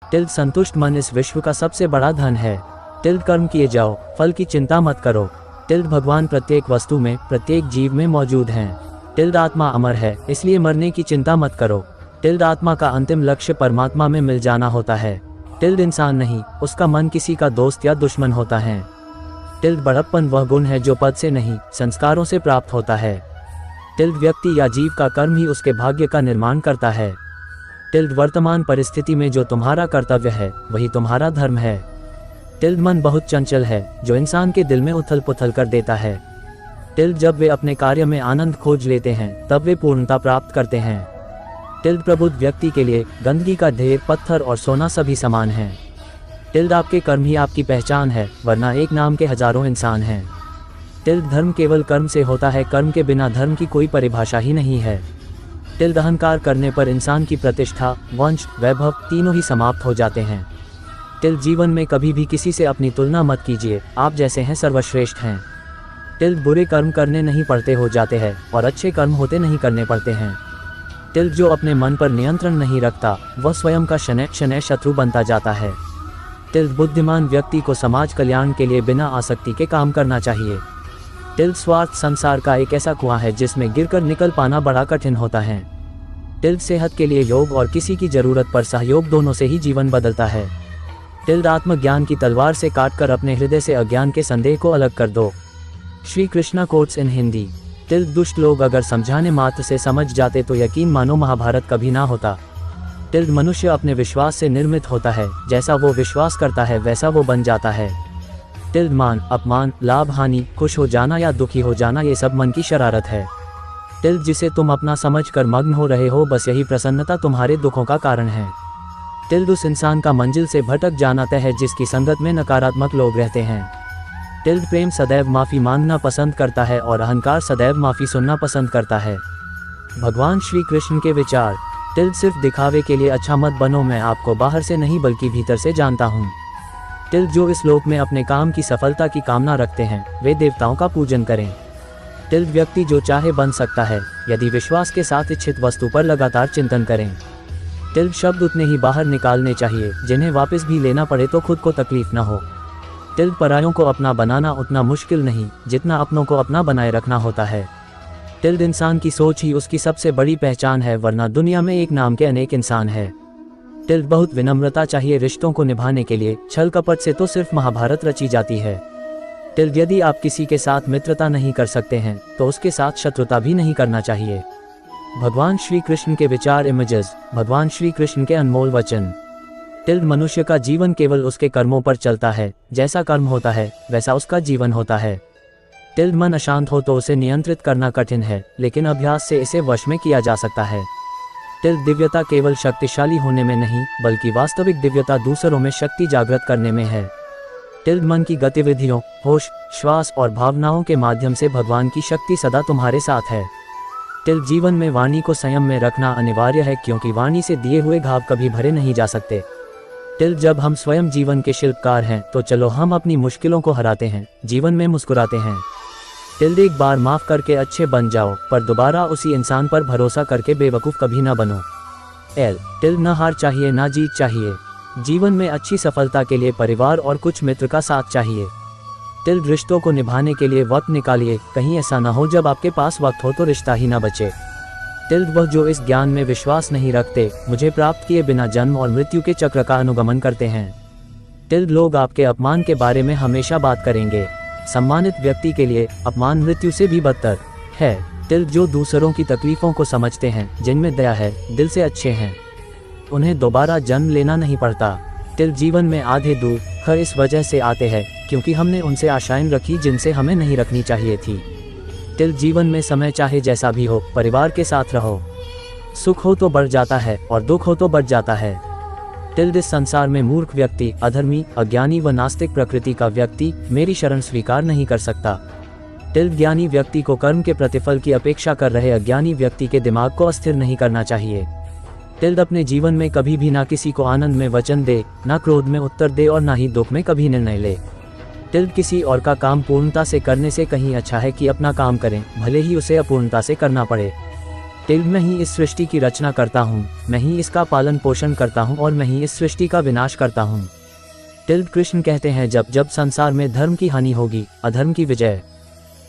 Tilde संतुष्ट मन इस विश्व का सबसे बड़ा धन है। टिल्ड कर्म किए जाओ, फल की चिंता मत करो। टिल्ड भगवान प्रत्येक वस्तु में, प्रत्येक जीव में मौजूद हैं। टिल्ड आत्मा अमर है, इसलिए मरने की चिंता मत करो। टिल्ड आत्मा का अंतिम लक्ष्य परमात्मा में मिल जाना होता है। टिल्ड इंसान नहीं, उसका मन किसी का दोस्त या दुश्मन होता है। टिल्ड बड़प्पन वह गुण है जो पद से नहीं, संस्कारों से प्राप्त होता है। टिल्ड व्यक्ति या जीव का कर्म ही उसके भाग्य का निर्माण करता है। टिल्ड वर्तमान परिस्थिति में जो तुम्हारा कर्तव्य है वही तुम्हारा धर्म है। टिल्ड मन बहुत चंचल है, जो इंसान के दिल में उथल पुथल कर देता है। टिल्ड जब वे अपने कार्य में आनंद खोज लेते हैं तब वे पूर्णता प्राप्त करते हैं। टिल्ड प्रबुद्ध व्यक्ति के लिए गंदगी का ढेर, पत्थर और सोना सभी समान हैं। टिल्ड आपके कर्म ही आपकी पहचान है, वरना एक नाम के हजारों इंसान हैं। टिल्ड धर्म केवल कर्म से होता है, कर्म के बिना धर्म की कोई परिभाषा ही नहीं है। टिल्ड अहंकार करने पर इंसान की प्रतिष्ठा, वंश, वैभव तीनों ही समाप्त हो जाते हैं। टिल्ड जीवन में कभी भी किसी से अपनी तुलना मत कीजिए, आप जैसे हैं सर्वश्रेष्ठ हैं। टिल्ड बुरे कर्म करने नहीं पड़ते हो जाते हैं और अच्छे कर्म होते नहीं करने पड़ते हैं। टिल्ड जो अपने मन पर नियंत्रण नहीं रखता वह स्वयं का शनै शनै शत्रु बनता जाता है। टिल्ड बुद्धिमान व्यक्ति को समाज कल्याण के लिए बिना आसक्ति के काम करना चाहिए। टिल्ड स्वार्थ संसार का एक ऐसा कुआं है जिसमें गिरकर निकल पाना बड़ा कठिन होता है। टिल्ड सेहत के लिए योग और किसी की जरूरत पर सहयोग दोनों से ही जीवन बदलता है। टिल्ड आत्मज्ञान की तलवार से काटकर अपने हृदय से अज्ञान के संदेह को अलग कर दो। Shri Krishna quotes in Hindi. Tilde दुष्ट लोग अगर समझाने मात्र से समझ जाते तो यकीन मानो महाभारत कभी ना होता। टिल्ड मनुष्य अपने विश्वास से निर्मित होता है, जैसा वो विश्वास करता है वैसा वो बन जाता है। टिल्ड मान, अपमान, लाभ हानि, खुश हो जाना या दुखी हो जाना ये सब मन की शरारत है। टिल्ड जिसे तुम अपना समझकर मग्न हो रहे हो बस यही प्रसन्नता तुम्हारे दुखों का कारण है। टिल्ड उस इंसान का मंजिल से भटक जाना तय है जिसकी संगत में नकारात्मक लोग रहते हैं। टिल्ड प्रेम सदैव माफ़ी मांगना पसंद करता है और अहंकार सदैव माफ़ी सुनना पसंद करता है। भगवान श्री कृष्ण के विचार। टिल्ड सिर्फ दिखावे के लिए अच्छा मत बनो, मैं आपको बाहर से नहीं बल्कि भीतर से जानता हूँ। टिल्ड जो इस लोक में अपने काम की सफलता की कामना रखते हैं वे देवताओं का पूजन करें। टिल्ड व्यक्ति जो चाहे बन सकता है यदि विश्वास के साथ इच्छित वस्तु पर लगातार चिंतन करें। टिल्ड शब्द उतने ही बाहर निकालने चाहिए जिन्हें वापस भी लेना पड़े तो खुद को तकलीफ न हो। टिल्ड परायों को अपना बनाना उतना मुश्किल नहीं जितना अपनों को अपना बनाए रखना होता है। टिल्ड इंसान की सोच ही उसकी सबसे बड़ी पहचान है, वरना दुनिया में एक नाम के अनेक इंसान है। टिल्ड बहुत विनम्रता चाहिए रिश्तों को निभाने के लिए, छल कपट से तो सिर्फ महाभारत रची जाती है। टिल्ड यदि आप किसी के साथ मित्रता नहीं कर सकते हैं तो उसके साथ शत्रुता भी नहीं करना चाहिए। भगवान श्री कृष्ण के विचार इमेजेस। भगवान श्री कृष्ण के अनमोल वचन। टिल्ड मनुष्य का जीवन केवल उसके कर्मों पर चलता है, जैसा कर्म होता है वैसा उसका जीवन होता है। टिल्ड मन अशांत हो तो उसे नियंत्रित करना कठिन है, लेकिन अभ्यास से इसे वश में किया जा सकता है। टिल्ड दिव्यता केवल शक्तिशाली होने में नहीं बल्कि वास्तविक दिव्यता दूसरों में शक्ति जागृत करने में है। टिल्ड मन की गतिविधियों, होश, श्वास और भावनाओं के माध्यम से भगवान की शक्ति सदा तुम्हारे साथ है। टिल्ड जीवन में वाणी को संयम में रखना अनिवार्य है, क्योंकि वाणी से दिए हुए घाव कभी भरे नहीं जा सकते। टिल्ड जब हम स्वयं जीवन के शिल्पकार हैं तो चलो हम अपनी मुश्किलों को हराते हैं, जीवन में मुस्कुराते हैं। टिल्ड एक बार माफ करके अच्छे बन जाओ, पर दोबारा उसी इंसान पर भरोसा करके बेवकूफ़ कभी ना बनो। टिल्ड न हार चाहिए ना जीत चाहिए। जीवन में अच्छी सफलता के लिए परिवार और कुछ मित्र का साथ चाहिए। टिल्ड रिश्तों को निभाने के लिए वक्त निकालिए, कहीं ऐसा ना हो जब आपके पास वक्त हो तो रिश्ता ही ना बचे। टिल्ड वह जो इस ज्ञान में विश्वास नहीं रखते, मुझे प्राप्त किए बिना जन्म और मृत्यु के चक्र का अनुगमन करते हैं। टिल्ड लोग आपके अपमान के बारे में हमेशा बात करेंगे। सम्मानित व्यक्ति के लिए अपमान मृत्यु से भी बदतर है। टिल्ड जो दूसरों की तकलीफों को समझते हैं, जिनमें दया है, दिल से अच्छे हैं, उन्हें दोबारा जन्म लेना नहीं पड़ता। टिल्ड जीवन में आधे दुख इस वजह से आते हैं क्योंकि हमने उनसे आशाएं रखी जिनसे हमें नहीं रखनी चाहिए थी। टिल्ड जीवन में समय चाहे जैसा भी हो, परिवार के साथ रहो। सुख हो तो बढ़ जाता है और दुख हो तो बढ़ जाता है। टिल्ड इस संसार में मूर्ख व्यक्ति, अधर्मी, अज्ञानी व नास्तिक प्रकृति का व्यक्ति मेरी शरण स्वीकार नहीं कर सकता। टिल्ड ज्ञानी व्यक्ति को कर्म के प्रतिफल की अपेक्षा कर रहे अज्ञानी व्यक्ति के दिमाग को अस्थिर नहीं करना चाहिए। टिल्ड अपने जीवन में कभी भी ना किसी को आनंद में वचन दे, ना क्रोध में उत्तर दे और ना ही दुख में कभी निर्णय ले। टिल्ड किसी और का काम पूर्णता से करने से कहीं अच्छा है कि अपना काम करें, भले ही उसे अपूर्णता से करना पड़े। टिल्ड मैं ही इस सृष्टि की रचना करता हूँ, मैं ही इसका पालन पोषण करता हूँ और मैं ही इस सृष्टि का विनाश करता हूँ। टिल्ड कृष्ण कहते हैं जब जब संसार में धर्म की हानि होगी, अधर्म की विजय,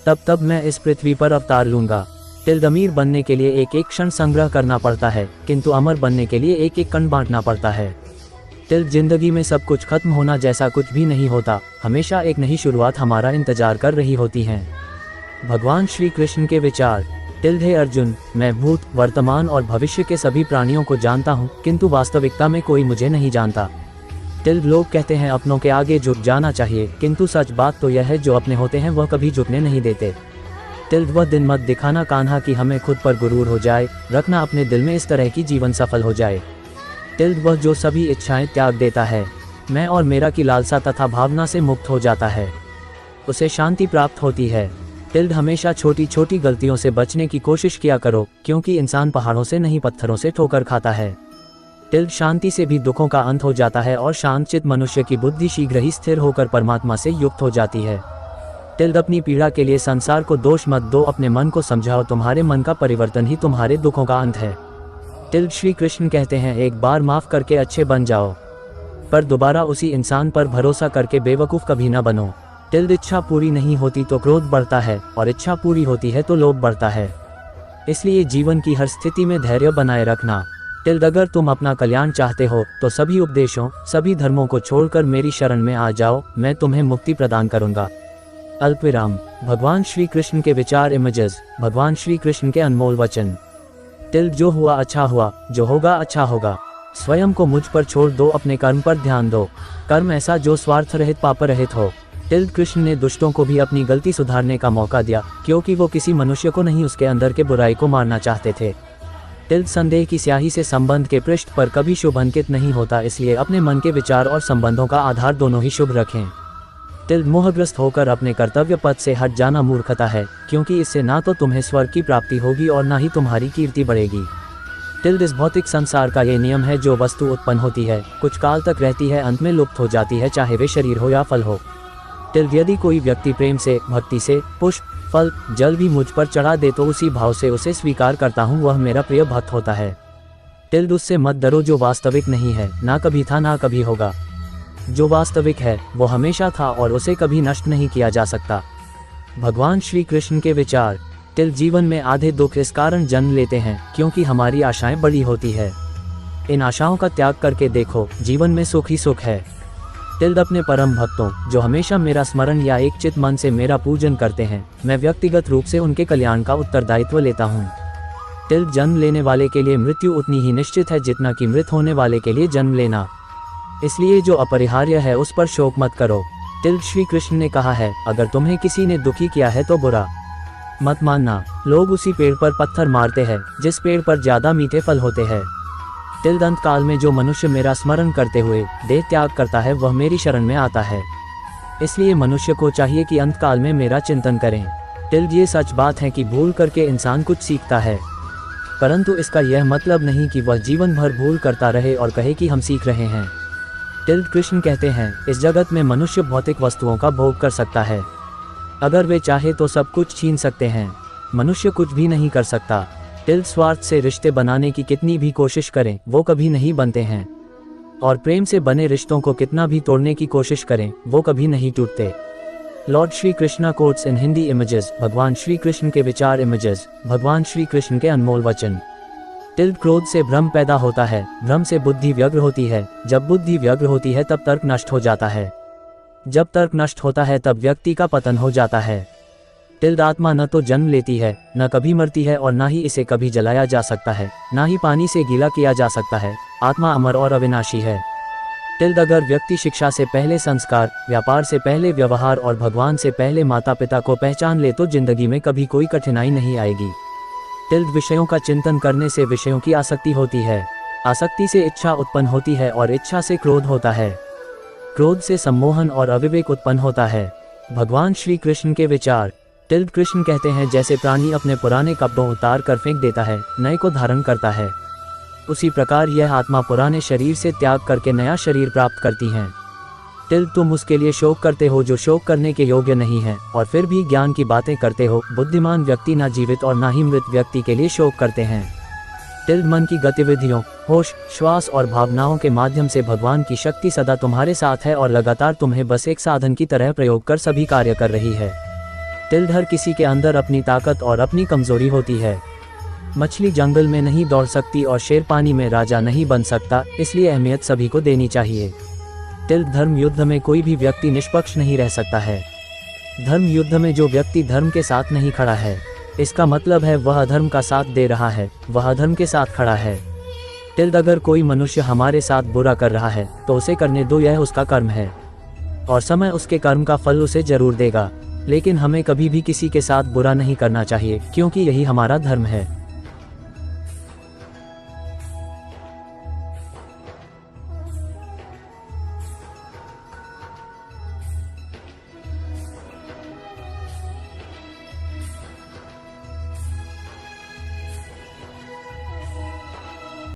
तब तब मैं इस पृथ्वी पर अवतार लूंगा। टिल्ड अमीर बनने के लिए एक एक क्षण संग्रह करना पड़ता है, किंतु अमर बनने के लिए एक एक कण बांटना पड़ता है। टिल्ड जिंदगी में सब कुछ खत्म होना जैसा कुछ भी नहीं होता, हमेशा एक नई शुरुआत हमारा इंतजार कर रही होती है। भगवान श्री कृष्ण के विचार। टिल्ड हे अर्जुन, मैं भूत, वर्तमान और भविष्य के सभी प्राणियों को जानता हूँ, किंतु वास्तविकता में कोई मुझे नहीं जानता। टिल्ड लोग कहते हैं अपनों के आगे झुक जाना चाहिए, किंतु सच बात तो यह है जो अपने होते हैं वह कभी झुकने नहीं देते। टिल्ड वह दिन मत दिखाना कान्हा कि हमें खुद पर गुरूर हो जाए, रखना अपने दिल में इस तरह की जीवन सफल हो जाए। टिल्ड वह जो सभी इच्छाएं त्याग देता है, मैं और मेरा की लालसा तथा भावना से मुक्त हो जाता है, उसे शांति प्राप्त होती है। टिल्ड हमेशा छोटी छोटी गलतियों से बचने की कोशिश किया करो, क्योंकि इंसान पहाड़ों से नहीं पत्थरों से ठोकर खाता है। टिल्ड शांति से भी दुखों का अंत हो जाता है और शांतचित्त मनुष्य की बुद्धि शीघ्र ही स्थिर होकर परमात्मा से युक्त हो जाती है। टिल्ड अपनी पीड़ा के लिए संसार को दोष मत दो, अपने मन को समझाओ, तुम्हारे मन का परिवर्तन ही तुम्हारे दुखों का अंत है। टिल्ड श्री कृष्ण कहते हैं एक बार माफ करके अच्छे बन जाओ, पर दोबारा उसी इंसान पर भरोसा करके बेवकूफ़ कभी न बनो। टिल्ड इच्छा पूरी नहीं होती तो क्रोध बढ़ता है और इच्छा पूरी होती है तो लोभ बढ़ता है, इसलिए जीवन की हर स्थिति में धैर्य बनाए रखना। टिल्ड अगर तुम अपना कल्याण चाहते हो तो सभी उपदेशों, सभी धर्मों को छोड़कर मेरी शरण में आ जाओ, मैं तुम्हें मुक्ति प्रदान करूंगा। अल्पविराम। भगवान श्री कृष्ण के विचार इमेजेस। भगवान श्री कृष्ण के अनमोल वचन। टिल्ड जो हुआ अच्छा हुआ, जो होगा अच्छा होगा। स्वयं को मुझ पर छोड़ दो, अपने कर्म पर ध्यान दो, कर्म ऐसा जो स्वार्थ रहित पाप रहित हो। टिल्ड कृष्ण ने दुष्टों को भी अपनी गलती सुधारने का मौका दिया, क्योंकि वो किसी मनुष्य को नहीं उसके अंदर के बुराई को मारना चाहते थे। टिल्ड संदेह की स्याही से संबंध के पृष्ठ पर कभी शुभ अंकित नहीं होता, इसलिए अपने मन के विचार और संबंधों का आधार दोनों ही शुभ रखें। टिल्ड मोहग्रस्त होकर अपने कर्तव्य पथ से हट जाना मूर्खता है, क्योंकि इससे ना तो तुम्हें स्वर्ग की प्राप्ति होगी और ना ही तुम्हारी कीर्ति बढ़ेगी। टिल्ड इस भौतिक संसार का ये नियम है, जो वस्तु उत्पन्न होती है, कुछ काल तक रहती है, अंत में लुप्त हो जाती है, चाहे वे शरीर हो या फल हो। टिल्ड यदि कोई व्यक्ति प्रेम से, भक्ति से पुष्प, फल, जल भी मुझ पर चढ़ा दे तो उसी भाव से उसे स्वीकार करता हूँ, वह मेरा प्रिय भक्त होता है। टिल्ड उससे मत डरो जो वास्तविक नहीं है, ना कभी था ना कभी होगा। जो वास्तविक है वो हमेशा था और उसे कभी नष्ट नहीं किया जा सकता। भगवान श्री कृष्ण के विचार। टिल्ड जीवन में आधे दुख इस कारण जन्म लेते हैं क्योंकि हमारी आशाएं बड़ी होती है। इन आशाओं का त्याग करके देखो, जीवन में सुख ही सुख है। टिल्ड अपने परम भक्तों जो हमेशा मेरा स्मरण या एक चित मन से मेरा पूजन करते हैं, मैं व्यक्तिगत रूप से उनके कल्याण का उत्तरदायित्व लेता हूँ। टिल्ड जन्म लेने वाले के लिए मृत्यु उतनी ही निश्चित है जितना कि मृत होने वाले के लिए जन्म लेना, इसलिए जो अपरिहार्य है उस पर शोक मत करो। टिल्ड श्री कृष्ण ने कहा है, अगर तुम्हें किसी ने दुखी किया है तो बुरा मत मानना। लोग उसी पेड़ पर पत्थर मारते हैं जिस पेड़ पर ज्यादा मीठे फल होते हैं। टिल्ड अंत काल में जो मनुष्य मेरा स्मरण करते हुए देह त्याग करता है वह मेरी शरण में आता है, इसलिए मनुष्य को चाहिए कि अंत काल में मेरा चिंतन करें। टिल्ड ये सच बात है कि भूल करके इंसान कुछ सीखता है, परंतु इसका यह मतलब नहीं कि वह जीवन भर भूल करता रहे और कहे कि हम सीख रहे हैं। टिल्ड कृष्ण कहते हैं, इस जगत में मनुष्य भौतिक वस्तुओं का भोग कर सकता है, अगर वे चाहे तो सब कुछ छीन सकते हैं, मनुष्य कुछ भी नहीं कर सकता। टिल्ड स्वार्थ से रिश्ते बनाने की कितनी भी कोशिश करें वो कभी नहीं बनते हैं, और प्रेम से बने रिश्तों को कितना भी तोड़ने की कोशिश करें वो कभी नहीं टूटते। Lord Shri Krishna quotes in Hindi images. भगवान श्री कृष्ण के विचार इमेजेस। भगवान श्री कृष्ण के अनमोल वचन। टिल्ड क्रोध से भ्रम पैदा होता है, भ्रम से बुद्धि व्यग्र होती है, जब बुद्धि व्यग्र होती है तब तर्क नष्ट हो जाता है, जब तर्क नष्ट होता है तब व्यक्ति का पतन हो जाता है। टिल्ड आत्मा न तो जन्म लेती है, न कभी मरती है और न ही इसे कभी जलाया जा सकता है, न ही पानी से गीला किया जा सकता है। आत्मा अमर और अविनाशी है। टिल्ड अगर व्यक्ति शिक्षा से पहले संस्कार, व्यापार से पहले व्यवहार और भगवान से पहले माता पिता को पहचान ले तो जिंदगी में कभी कोई कठिनाई नहीं आएगी। टिल्ड विषयों का चिंतन करने से विषयों की आसक्ति होती है, आसक्ति से इच्छा उत्पन्न होती है और इच्छा से क्रोध होता है, क्रोध से सम्मोहन और अविवेक उत्पन्न होता है। भगवान श्री कृष्ण के विचार। टिल्ड कृष्ण कहते हैं, जैसे प्राणी अपने पुराने कपड़ों उतार कर फेंक देता है, नए को धारण करता है, उसी प्रकार यह आत्मा पुराने शरीर से त्याग करके नया शरीर प्राप्त करती है। टिल्ड तुम उसके लिए शोक करते हो जो शोक करने के योग्य नहीं है, और फिर भी ज्ञान की बातें करते हो। बुद्धिमान व्यक्ति ना जीवित और ना ही मृत व्यक्ति के लिए शोक करते हैं। टिल्ड मन की गतिविधियों, होश, श्वास और भावनाओं के माध्यम से भगवान की शक्ति सदा तुम्हारे साथ है और लगातार तुम्हें बस एक साधन की तरह प्रयोग कर सभी कार्य कर रही है। टिल्ड हर किसी के अंदर अपनी ताकत और अपनी कमजोरी होती है। मछली जंगल में नहीं दौड़ सकती और शेर पानी में राजा नहीं बन सकता, इसलिए अहमियत सभी को देनी चाहिए। टिल्ड धर्म युद्ध में कोई भी व्यक्ति निष्पक्ष नहीं रह सकता है। धर्म युद्ध में जो व्यक्ति धर्म के साथ नहीं खड़ा है, इसका मतलब है वह अधर्म का साथ दे रहा है, वह अधर्म के साथ खड़ा है। टिल्ड अगर कोई मनुष्य हमारे साथ बुरा कर रहा है तो उसे करने दो, यह उसका कर्म है और समय उसके कर्म का फल उसे जरूर देगा। लेकिन हमें कभी भी किसी के साथ बुरा नहीं करना चाहिए, क्योंकि यही हमारा धर्म है।